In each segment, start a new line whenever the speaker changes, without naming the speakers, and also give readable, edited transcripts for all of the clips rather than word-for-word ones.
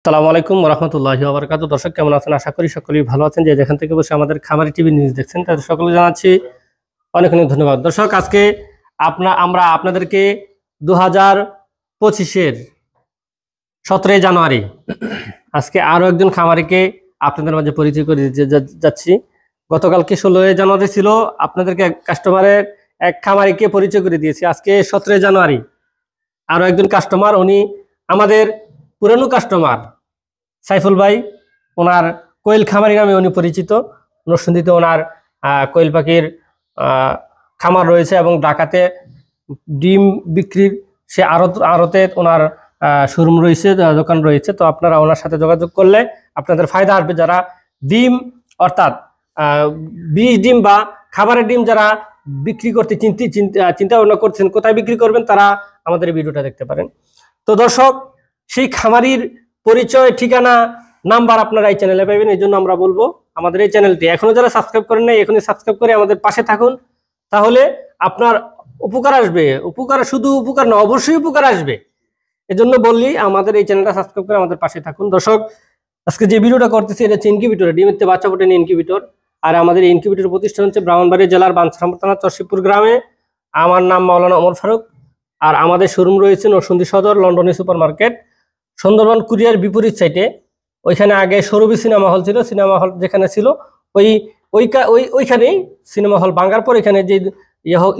আসসালামু আলাইকুম রহমতুল্লাহি ওয়া বারাকাতুহু। দর্শক কেমন আছেন? আশা করি সকলেই ভালো আছেন। যে যেখান থেকে বসে আমাদের খামারি টিভি নিউজ দেখছেন তাদের সকলে জানাচ্ছি অনেক অনেক ধন্যবাদ। দর্শক আজকে আমরা আপনাদেরকে 2025-এর 17 জানুয়ারি আজকে আরো একজন খামারিকে আপনাদের মাঝে পরিচয় করে দিতে যাচ্ছি। গতকালকে 16 জানুয়ারি ছিল, আপনাদেরকে এক খামারিকে পরিচয় করে দিয়েছি। আজকে 17 জানুয়ারি আরো একজন কাস্টমার, উনি আমাদের পুরানো কাস্টমার সাইফুল ভাই। ওনার কোয়েল খামারি নামে উনি পরিচিত। নরসিংদীতে ওনার কোয়েল পাখির খামার রয়েছে এবং ঢাকাতে ডিম বিক্রির সে আড়তে ওনার শোরুম রয়েছে, দোকান রয়েছে। তো আপনারা ওনার সাথে যোগাযোগ করলে আপনাদের ফায়দা আসবে। যারা ডিম অর্থাৎ বীজ ডিম বা খাবারের ডিম যারা বিক্রি করতে চিন্তা ভাবনা করছেন কোথায় বিক্রি করবেন, তারা আমাদের এই ভিডিওটা দেখতে পারেন। তো দর্শক, সেই খামারির পরিচয়, ঠিকানা, নাম্বার আপনারা এই চ্যানেলে পাবেন। এই জন্য আমরা বলবো আমাদের এই চ্যানেলটি এখনো যারা সাবস্ক্রাইব করেন নাই, এখনই সাবস্ক্রাইব করে আমাদের পাশে থাকুন। তাহলে আপনার উপকার আসবে। উপকার শুধু উপকার না, অবশ্যই উপকার আসবে। এজন্য বললি আমাদের এই চ্যানেলটা সাবস্ক্রাইব করে আমাদের পাশে থাকুন। দর্শক, আজকে যে ভিডিওটা করতেছি এটা হচ্ছে ইনকিউবেটর, ডিমের বাচ্চা ফোটানো ইনকিউবেটর। আর আমাদের ইনকিউবেটর প্রতিষ্ঠান হচ্ছে ব্রাহ্মণবাড়িয়া জেলার বাঞ্ছারামপুর থানা চরশিবপুর গ্রামে। আমার নাম মাওলানা ওমর ফারুক। আর আমাদের শোরুম রয়েছে নরসিংদী সদর, লন্ডনী সুপার মার্কেট, সুন্দরবন কুরিয়ার বিপরীত সাইটে। ওইখানে আগে সৌরভী সিনেমা হল ছিল। সিনেমা হল যেখানে ছিল ওইখানেই সিনেমা হল ভাঙার পর এখানে যে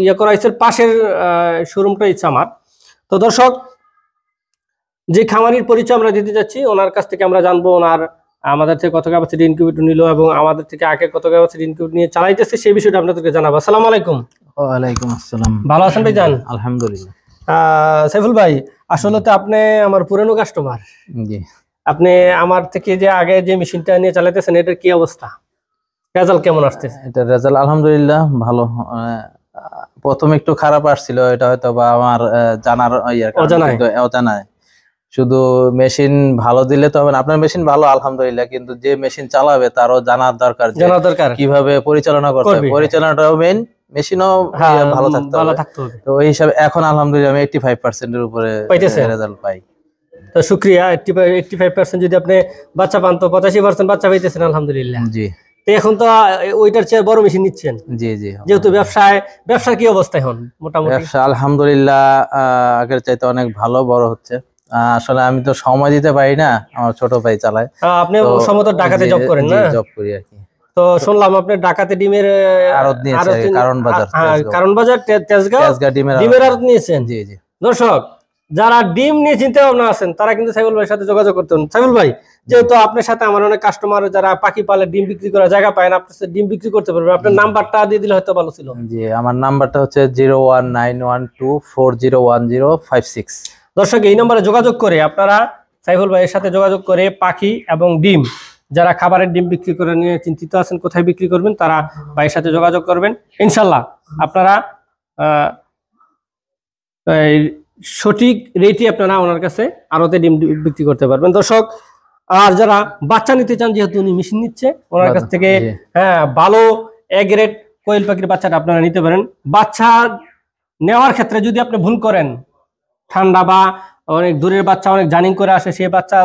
ইয়ে করা হয়েছে পাশের শোরুমটা ইচ্ছা আমার। তো দর্শক, যে খামারির পরিচয় আমরা দিতে যাচ্ছি, ওনার কাছ থেকে আমরা জানবো ওনার আমাদের থেকে কত ক্যাপাসিটি ইনকিউবেটর নিল এবং আমাদের থেকে আগে কত ক্যাপাসিটি ইনকিউবেটর নিয়ে চালাইতেছে, সেই বিষয়টা আপনাদেরকে জানাবো। আসসালামু আলাইকুম।
ওয়ালাইকুম আসসালাম।
ভালো আছেন ভাইজান?
আলহামদুলিল্লাহ।
সাইফুল ভাই, আসলে তো আপনি আমার পুরানো কাস্টমার।
জি।
আপনি আমার থেকে যে আগে যে মেশিনটা নিয়ে চালাইতেছেন, এটার কি অবস্থা, রেজাল্ট কেমন আসতেছে?
এটা রেজাল্ট আলহামদুলিল্লাহ ভালো। প্রথম একটু খারাপ আসছিল, এটা হয়তো বা আমার জানার অজানায়। শুধু মেশিন ভালো দিলে তো হবে না। আপনার মেশিন ভালো আলহামদুলিল্লাহ, কিন্তু যে মেশিন চালাবে তারও জানার দরকার কিভাবে পরিচালনা করতে হবে। পরিচালনাটাও মেইন, মেশিনও ভালো থাকতে হবে। তো ওই হিসাবে এখন আলহামদুলিল্লাহ আমি 85% এর উপরে রেজাল্ট পাই।
তো শুকরিয়া। 85% যদি আপনি বাচ্চা পান তো 85% বাচ্চা পাইতেছেন আলহামদুলিল্লাহ।
জি।
তো এখন তো ওইটার চেয়ে বড় মেশিন নিচ্ছেন।
জি জি।
যেহেতু ব্যবসার কি অবস্থা এখন? মোটামুটি
ব্যবসা আলহামদুলিল্লাহ আগের চাইতে অনেক ভালো, বড় হচ্ছে। আসলে আমি তো সময় দিতে পারি না, আমার ছোট ভাই চালায়।
আপনি সম্ভবত ঢাকাতে জব করেন না?
জব করি আর কি।
তো শুনলাম আপনি ঢাকাতে ডিমের
আড়ত নিয়েছেন, কারণ বাজার
তেজগাঁও ডিমের আড়ত নিয়েছেন।
জি জি।
দর্শক, যারা ডিম নিয়ে চিন্তা ভাবনা আছেন তারা কিন্তু সাইফুল ভাইয়ের সাথে যোগাযোগ করতেন। সাইফুল ভাই, যেহেতু আপনার সাথে আমার অনেক কাস্টমার যারা পাখি পালে ডিম বিক্রি করার জায়গা পায় না, আপনার সাথে ডিম বিক্রি করতে পারবে। আপনার নাম্বারটা দিয়ে দিলে হয়তো ভালো ছিল।
জি, আমার নাম্বারটা হচ্ছে 01912401056।
দর্শক, এই নম্বরে যোগাযোগ করে আপনারা সাইফুল ভাইয়ের সাথে যোগাযোগ করে পাখি এবং ডিম, যারা খাবারের ডিম বিক্রি করে নিয়ে চিন্তিত আছেন কোথায় বিক্রি করবেন, তারা ভাইয়ের সাথে যোগাযোগ করবেন। ইনশাল্লাহ আপনারা সঠিক রেটে আপনারা ওনার কাছে আড়তে ডিম বিক্রি করতে পারবেন। দর্শক, আর যারা বাচ্চা নিতে চান, যেহেতু উনি মেশিন নিচ্ছে, ওনার কাছ থেকে ভালো এ গ্রেড কোয়েল পাখির বাচ্চাটা আপনারা নিতে পারেন। বাচ্চা নেওয়ার ক্ষেত্রে যদি আপনি ভুল করেন, ঠান্ডা বা অনেক দূরের বাচ্চা অনেক জার্নি করে আসে, সেই বাচ্চা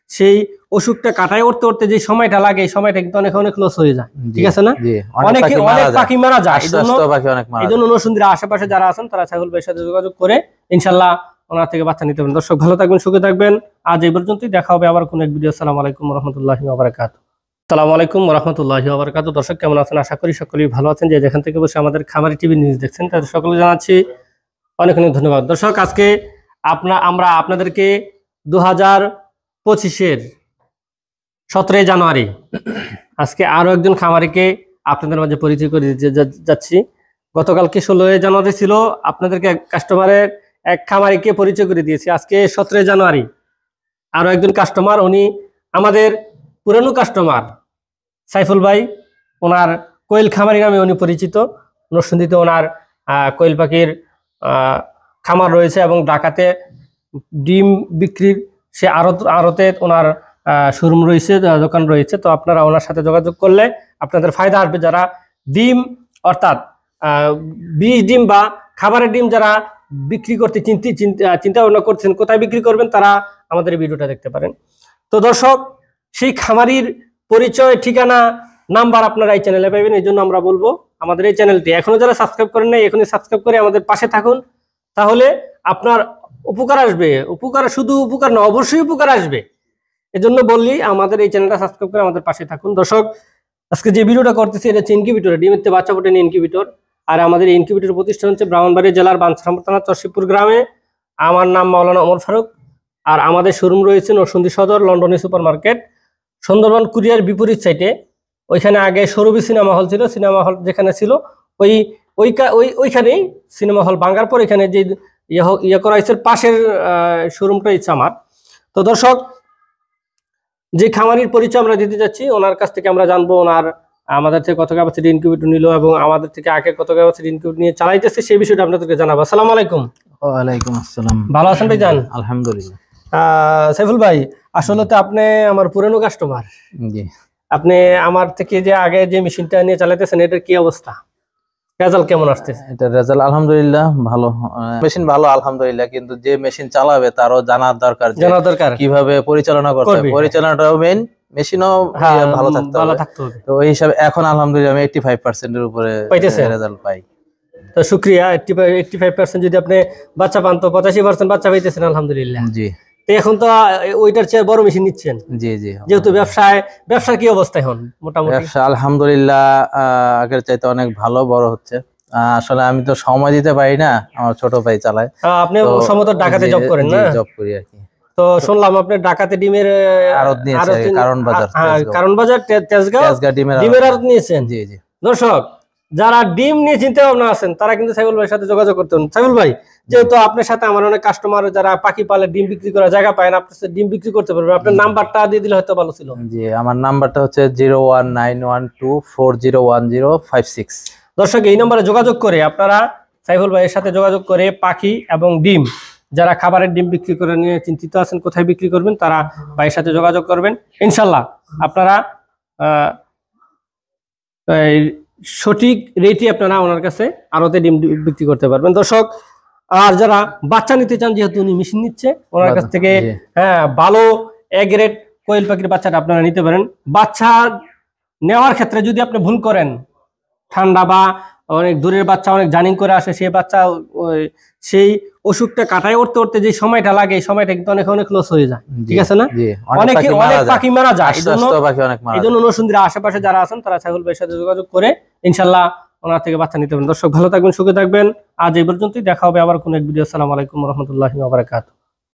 সেই অসুখটা কাটায় উঠতে যে সময়টা লাগে, এই সময়টা কিন্তু অনেক লস হয়ে যায়। ঠিক আছে না? অনেক পাখি মারা যায়। এই জন্য নরসিংদীর আশেপাশে যারা আছেন তারা সাইফুল ভাইয়ের সাথে যোগাযোগ করে ইনশাল্লাহ ওনার থেকে বাচ্চা নিতে পারেন। দর্শক, ভালো থাকবেন, সুখে থাকবেন। আজ এই পর্যন্তই, দেখা হবে আবার কোনো এক ভিডিও। আসসালামু আলাইকুম রহমতুল্লাহি ওয়া বারাকাতুহু। আসসালামু আলাইকুম রহমতুল্লাহি ওয়া বারাকাতুহু। দর্শক কেমন আছেন? আশা করি সকলেই ভালো আছেন। যে যেখান থেকে বসে আমাদের খামারি টিভি নিউজ দেখছেন তাদের সকলে জানাচ্ছি অনেক অনেক ধন্যবাদ। দর্শক, আজকে আমরা আপনাদেরকে 2025-এর 17 জানুয়ারি আজকে আরো একজন খামারিকে আপনাদের মাঝে পরিচয় করে দিতে যাচ্ছি। গতকালকে 16 জানুয়ারি ছিল, আপনাদেরকে এক খামারিকে পরিচয় করে দিয়েছি। আজকে 17 জানুয়ারি আরো একজন কাস্টমার, উনি আমাদের পুরানো কাস্টমার সাইফুল ভাই। ওনার কোয়েল খামারি নামে উনি পরিচিত। নরসিংদীতে ওনার কোয়েল পাখির খামার রয়েছে এবং ঢাকাতে ডিম বিক্রির সে আড়তে ওনার শোরুম রয়েছে, দোকান রয়েছে। তো আপনারা ওনার সাথে যোগাযোগ করলে আপনাদের ফায়দা আসবে। যারা ডিম অর্থাৎ বীজ ডিম বা খাবারের ডিম যারা বিক্রি করতে চিন্তা ভাবনা করছেন কোথায় বিক্রি করবেন, তারা আমাদের এই ভিডিওটা দেখতে পারেন। তো দর্শক, সেই খামারির পরিচয়, ঠিকানা, নাম্বার আপনারা এই চ্যানেলে পাবেন। এই জন্য আমরা বলবো আমাদের এই চ্যানেলটি এখনো যারা সাবস্ক্রাইব করেন নাই, এখনই সাবস্ক্রাইব করে আমাদের পাশে থাকুন। তাহলে আপনার উপকার আসবে, উপকার শুধু উপকার না, অবশ্যই উপকার আসবে। এজন্য বললি আমাদের এই চ্যানেলটা সাবস্ক্রাইব করে আমাদের পাশে থাকুন। দর্শক, আজকে যে ভিডিওটা করতেছি এটা হচ্ছে ইনকিউবেটর, ডিমের থেকে বাচ্চা ফোটানো ইনকিউবেটর। আর আমাদের ইনকিউবেটর প্রতিষ্ঠান হচ্ছে ব্রাহ্মণবাড়িয়া জেলার বাঞ্ছারামপুর থানা চরশিবপুর গ্রামে। আমার নাম মাওলানা ওমর ফারুক। আর আমাদের শোরুম রয়েছে নরসিংদী সদর, লন্ডনী সুপার মার্কেট, সুন্দরবন কুরিয়ার বিপরীত সাইডে। ওইখানে আগে সৌরভী সিনেমা হল ছিল, সিনেমা হল যেখানে ছিল ওইখানেই সিনেমা হল ভাঙার পর এখানে যে ইয়ে করা হয়েছে পাশের শোরুমটা ইচ্ছে আমার। তো দর্শক, যে খামারির পরিচয় আমরা দিতে যাচ্ছি, ওনার কাছ থেকে আমরা জানবো ওনার আমাদের থেকে কত ক্যাপাসিটি ইনকিউবেটর নিল এবং আমাদের থেকে আগে কত ক্যাপাসিটি ইনকিউবেটর নিয়ে চালাইতেছে সেই বিষয়টা আপনাদেরকে জানাবো। আসসালামু আলাইকুম।
ওয়ালাইকুম আসসালাম।
ভালো আছেন ভাইজান?
আলহামদুলিল্লাহ।
সাইফুল ভাই, আসলে তো আপনি আমার পুরনো কাস্টমার।
জি।
আপনি আমার থেকে যে আগে যে মেশিনটা নিয়ে চালাইতেছেন, এটার কি অবস্থা, রেজাল্ট কেমন আসতেছে?
এটা রেজাল্ট আলহামদুলিল্লাহ ভালো, মেশিন ভালো আলহামদুলিল্লাহ, কিন্তু যে মেশিন চালাবে তারও জানার দরকার কিভাবে পরিচালনা করতে হবে। পরিচালনাটাও মেইন, মেশিনও ভালো থাকতে হবে। তো ওই হিসাবে এখন আলহামদুলিল্লাহ আমি 85% এর উপরে রেজাল্ট পাই।
তো শুকরিয়া। 85% যদি আপনি বাচ্চা পান তো 85% বাচ্চা পাইতেছেন আলহামদুলিল্লাহ।
জি।
তো এখন তো ওইটার চেয়ে বড় মেশিন নিচ্ছেন।
জি জি।
যেহেতু ব্যবসার কি অবস্থা এখন? মোটামুটি
ব্যবসা আলহামদুলিল্লাহ আগের চাইতে অনেক ভালো, বড় হচ্ছে। আসলে আমি তো সময় দিতে পারি না, আমার ছোট ভাই চালায়।
আপনি সম্ভবত ঢাকাতে জব করেন না?
জব করি আর কি।
তো শুনলাম আপনি ঢাকাতে ডিমের
আড়ত নিয়েছেন,
কারণ বাজার তেজগাঁও ডিমের আড়ত নিয়েছেন।
জি জি।
দর্শক, যারা ডিম নিয়ে চিন্তা ভাবনা আছেন তারা কিন্তু সাইফুল ভাইয়ের সাথে যোগাযোগ করতেন। সাইফুল ভাই, যেহেতু আপনার সাথে আমার অনেক কাস্টমার যারা পাখি পালে ডিম বিক্রি করার জায়গা পায় না, আপনার সাথে ডিম বিক্রি করতে পারবেন। আপনার নাম্বারটা দিয়ে দিলে হয়তো ভালো ছিল।
জি, আমার নাম্বারটা হচ্ছে 01912401056।
দর্শক, এই নম্বরে যোগাযোগ করে আপনারা সাইফুল ভাইয়ের সাথে যোগাযোগ করে পাখি এবং ডিম, যারা খাবারের ডিম বিক্রি করে নিয়ে চিন্তিত আছেন কোথায় বিক্রি করবেন, তারা ভাইয়ের সাথে যোগাযোগ করবেন। ইনশাল্লাহ আপনারা সঠিক রেটে আপনারা ওনার কাছে আড়তে ডিম বিক্রি করতে পারবেন। দর্শক, আর যারা বাচ্চা নিতে চান, যেহেতু উনি মেশিন নিচ্ছে, ওনার কাছ থেকে ভালো এ গ্রেড কোয়েল পাখির বাচ্চাটা আপনারা নিতে পারেন। বাচ্চা নেওয়ার ক্ষেত্রে যদি আপনি ভুল করেন, ঠান্ডা বা অনেক দূরের বাচ্চা অনেক জার্নি করে আসে, সেই বাচ্চা সেই অসুখটা কাটায় উঠতে উঠতে যে সময়টা লাগে, এই সময়টা কিন্তু অনেক অনেক লস হয়ে যায়। ঠিক আছে না? অনেক পাখি মারা যায়। এই জন্য নরসিংদীর আশেপাশে যারা আছেন তারা সাইফুল ভাইয়ের সাথে যোগাযোগ করে ইনশাল্লাহ ওনার থেকে বাচ্চা নিতে পারেন। দর্শক, ভালো থাকবেন, সুখে থাকবেন। আজ এই পর্যন্তই, দেখা হবে আবার কোন এক ভিডিও। আসসালামু আলাইকুম ওয়া রাহমাতুল্লাহি ওয়া বারাকাতুহু।